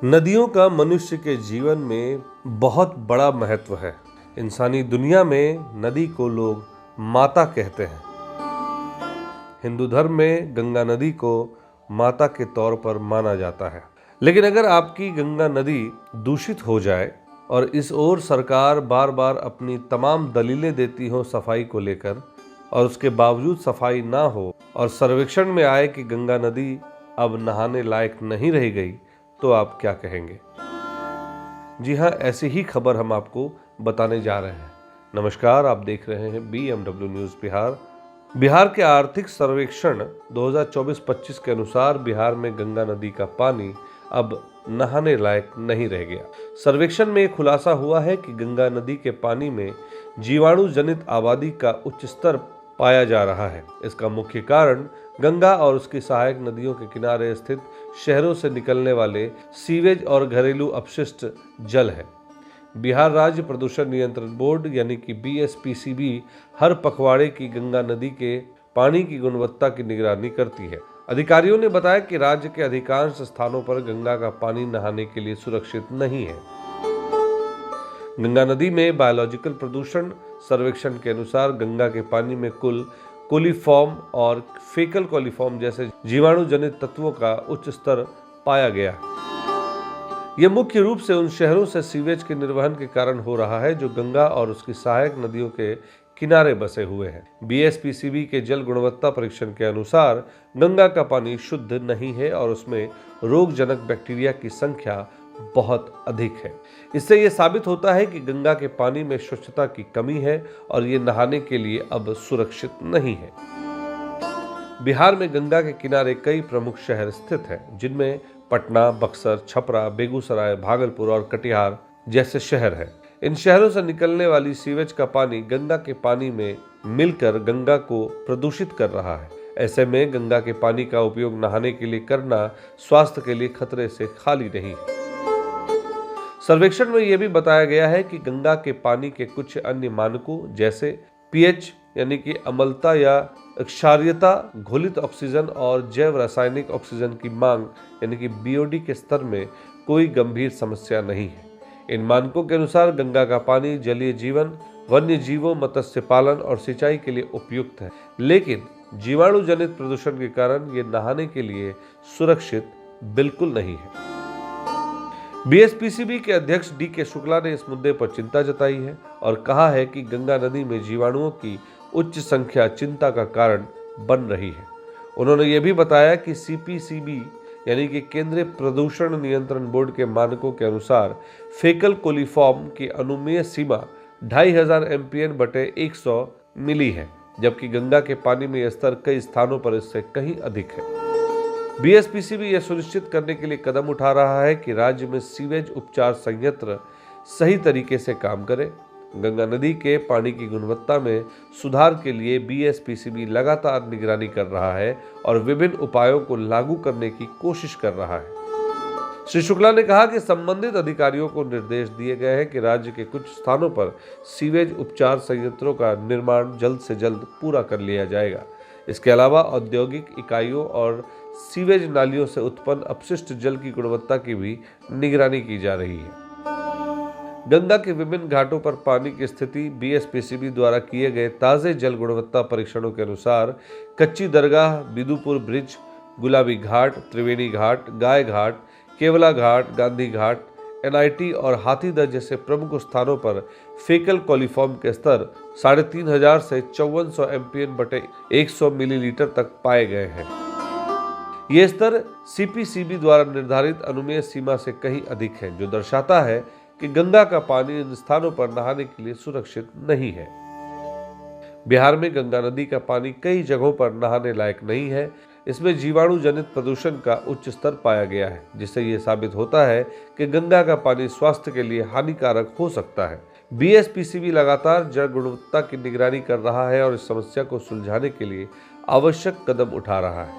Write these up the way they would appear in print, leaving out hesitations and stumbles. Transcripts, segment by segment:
नदियों का मनुष्य के जीवन में बहुत बड़ा महत्व है। इंसानी दुनिया में नदी को लोग माता कहते हैं। हिंदू धर्म में गंगा नदी को माता के तौर पर माना जाता है। लेकिन अगर आपकी गंगा नदी दूषित हो जाए और इस ओर सरकार बार बार अपनी तमाम दलीलें देती हो सफाई को लेकर और उसके बावजूद सफाई ना हो और सर्वेक्षण में आए कि गंगा नदी अब नहाने लायक नहीं रह गई, तो आप क्या कहेंगे? जी हाँ, ऐसी ही खबर हम आपको बताने जा रहे हैं। नमस्कार, आप देख रहे हैं BMW न्यूज़ बिहार। बिहार के आर्थिक सर्वेक्षण 2024-25 के अनुसार बिहार में गंगा नदी का पानी अब नहाने लायक नहीं रह गया। सर्वेक्षण में खुलासा हुआ है कि गंगा नदी के पानी में जीवाणु जनित आबादी का उच्च स्तर पाया जा रहा है। इसका मुख्य कारण गंगा और उसकी सहायक नदियों के किनारे स्थित शहरों से निकलने वाले सीवेज और घरेलू अपशिष्ट जल है। बिहार राज्य प्रदूषण नियंत्रण बोर्ड यानी कि BSPCB हर पखवाड़े की गंगा नदी के पानी की गुणवत्ता की निगरानी करती है। अधिकारियों ने बताया कि राज्य के अधिकांश स्थानों पर गंगा का पानी नहाने के लिए सुरक्षित नहीं है। गंगा नदी में बायोलॉजिकल प्रदूषण सर्वेक्षण के अनुसार गंगा के पानी में कुल कोलीफॉर्म और फेकल कोलीफॉर्म जैसे जीवाणु जनित तत्वों का उच्च स्तर पाया गया। यह मुख्य रूप से उन शहरों से सीवेज के निर्वहन के कारण हो रहा है जो गंगा और उसकी सहायक नदियों के किनारे बसे हुए हैं। BSPCB के जल गुणवत्ता परीक्षण के अनुसार गंगा का पानी शुद्ध नहीं है और उसमें रोगजनक बैक्टीरिया की संख्या बहुत अधिक है। इससे यह साबित होता है कि गंगा के पानी में स्वच्छता की कमी है और ये नहाने के लिए अब सुरक्षित नहीं है। बिहार में गंगा के किनारे कई प्रमुख शहर स्थित हैं, जिनमें पटना, बक्सर, छपरा, बेगूसराय, भागलपुर और कटिहार जैसे शहर हैं। इन शहरों से निकलने वाली सीवेज का पानी गंगा के पानी में मिलकर गंगा को प्रदूषित कर रहा है। ऐसे में गंगा के पानी का उपयोग नहाने के लिए करना स्वास्थ्य के लिए खतरे से खाली नहीं है। सर्वेक्षण में यह भी बताया गया है कि गंगा के पानी के कुछ अन्य मानकों जैसे pH यानी कि अम्लता या क्षारीयता, घुलित ऑक्सीजन और जैव रासायनिक ऑक्सीजन की मांग यानी कि BOD के स्तर में कोई गंभीर समस्या नहीं है। इन मानकों के अनुसार गंगा का पानी जलीय जीवन, वन्य जीवों, मत्स्य पालन और सिंचाई के लिए उपयुक्त है, लेकिन जीवाणु जनित प्रदूषण के कारण ये नहाने के लिए सुरक्षित बिल्कुल नहीं है। BSPCB के अध्यक्ष DK शुक्ला ने इस मुद्दे पर चिंता जताई है और कहा है कि गंगा नदी में जीवाणुओं की उच्च संख्या चिंता का कारण बन रही है। उन्होंने ये भी बताया कि CPCB यानी कि केंद्रीय प्रदूषण नियंत्रण बोर्ड के मानकों के अनुसार फेकल कोलीफॉर्म की अनुमेय सीमा 2500 MPN/100 मिली है, जबकि गंगा के पानी में यह स्तर कई स्थानों पर इससे कहीं अधिक है। BSPCB यह सुनिश्चित करने के लिए कदम उठा रहा है कि राज्य में सीवेज उपचार संयंत्र सही तरीके से काम करे। गंगा नदी के पानी की गुणवत्ता में सुधार के लिए BSPCB लगातार निगरानी कर रहा है और विभिन्न उपायों को लागू करने की कोशिश कर रहा है। श्री शुक्ला ने कहा कि संबंधित अधिकारियों को निर्देश दिए गए हैं कि राज्य के कुछ स्थानों पर सीवेज उपचार संयंत्रों का निर्माण जल्द से जल्द पूरा कर लिया जाएगा। इसके अलावा औद्योगिक इकाइयों और सीवेज नालियों से उत्पन्न अपशिष्ट जल की गुणवत्ता की भी निगरानी की जा रही है। गंगा के विभिन्न घाटों पर पानी की स्थिति BSPCB द्वारा किए गए ताज़े जल गुणवत्ता परीक्षणों के अनुसार कच्ची दरगाह, बिदुपुर ब्रिज, गुलाबी घाट, त्रिवेणी घाट, गाय घाट, केवला घाट, गांधी घाट, NIT और हाथीदह जैसे प्रमुख स्थानों पर फेकल कोलीफॉर्म के स्तर 3500 से 5400 MPN/100 मिलीलीटर तक पाए गए हैं। ये स्तर CPCB द्वारा निर्धारित अनुमेय सीमा से कहीं अधिक है, जो दर्शाता है कि गंगा का पानी इन स्थानों पर नहाने के लिए सुरक्षित नहीं है। बिहार में गंगा नदी का पानी कई जगहों पर नहाने लायक नहीं है। इसमें जीवाणु जनित प्रदूषण का उच्च स्तर पाया गया है, जिससे यह साबित होता है कि गंगा का पानी स्वास्थ्य के लिए हानिकारक हो सकता है। BSPCB लगातार जल गुणवत्ता की निगरानी कर रहा है और इस समस्या को सुलझाने के लिए आवश्यक कदम उठा रहा है।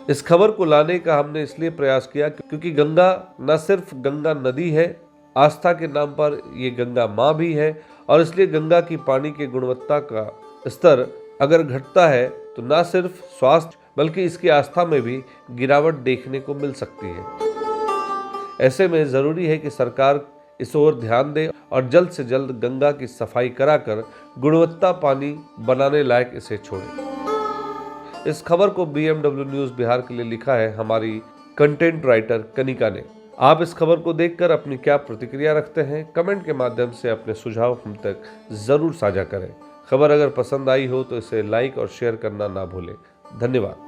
इस खबर को लाने का हमने इसलिए प्रयास किया क्योंकि गंगा न सिर्फ गंगा नदी है, आस्था के नाम पर ये गंगा माँ भी है और इसलिए गंगा की पानी की गुणवत्ता का स्तर अगर घटता है तो न सिर्फ स्वास्थ्य बल्कि इसकी आस्था में भी गिरावट देखने को मिल सकती है। ऐसे में ज़रूरी है कि सरकार इस ओर ध्यान दे और जल्द से जल्द गंगा की सफाई कराकर गुणवत्ता पानी बनाने लायक इसे छोड़े। इस खबर को BMW न्यूज़ बिहार के लिए लिखा है हमारी कंटेंट राइटर कनिका ने। आप इस खबर को देखकर अपनी क्या प्रतिक्रिया रखते हैं, कमेंट के माध्यम से अपने सुझाव हम तक जरूर साझा करें। खबर अगर पसंद आई हो तो इसे लाइक और शेयर करना ना भूलें। धन्यवाद।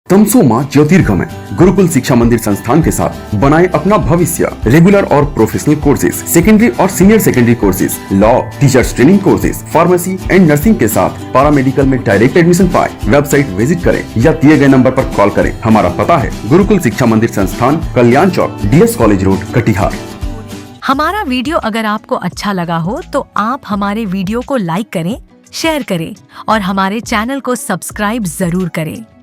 तमसोमा ज्योतिर्गमय गुरुकुल शिक्षा मंदिर संस्थान के साथ बनाए अपना भविष्य। रेगुलर और प्रोफेशनल कोर्सेज, सेकेंडरी और senior secondary courses, law, teachers training courses, pharmacy and nursing के साथ पैरामेडिकल में डायरेक्ट एडमिशन पाए। वेबसाइट विजिट करें या दिए गए नंबर पर कॉल करें। हमारा पता है गुरुकुल शिक्षा मंदिर संस्थान, कल्याण चौक, DS कॉलेज रोड, कटिहार। हमारा वीडियो अगर आपको अच्छा लगा हो तो आप हमारे वीडियो को लाइक करें, शेयर करें और हमारे चैनल को सब्सक्राइब जरूर करें।